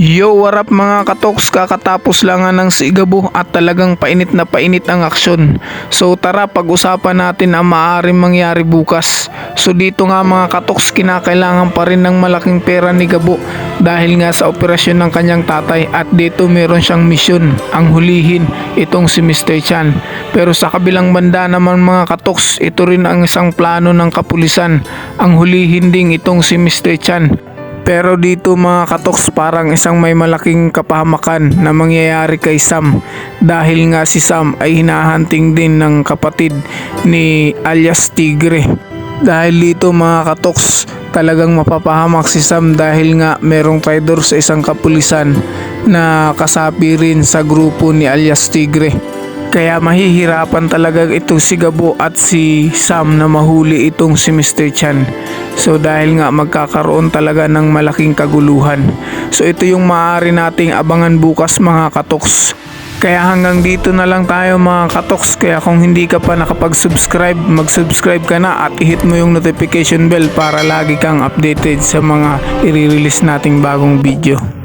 Yo, what up mga katoks, kakatapos lang nga ng Sigabo at talagang painit na painit ang aksyon. So tara, pag-usapan natin ang maaaring mangyari bukas. So dito nga mga katoks, kinakailangan pa rin ng malaking pera ni Gabo dahil nga sa operasyon ng kanyang tatay, at dito meron siyang misyon, ang hulihin itong si Mr. Chan. Pero sa kabilang banda naman mga katoks, ito rin ang isang plano ng kapulisan, ang hulihin ding itong si Mr. Chan. Pero dito mga katoks, parang isang may malaking kapahamakan na mangyayari kay Sam dahil nga si Sam ay hinahunting din ng kapatid ni alias Tigre. Dahil dito mga katoks, talagang mapapahamak si Sam dahil nga merong traitor sa isang kapulisan na kasapi rin sa grupo ni alias Tigre. Kaya mahihirapan talaga ito si Gabo at si Sam na mahuli itong si Mr. Chan. So dahil nga magkakaroon talaga ng malaking kaguluhan. So ito yung maaari nating abangan bukas mga katoks. Kaya hanggang dito na lang tayo mga katoks. Kaya kung hindi ka pa nakapag-subscribe, mag-subscribe ka na at i-hit mo yung notification bell para lagi kang updated sa mga i-release nating bagong video.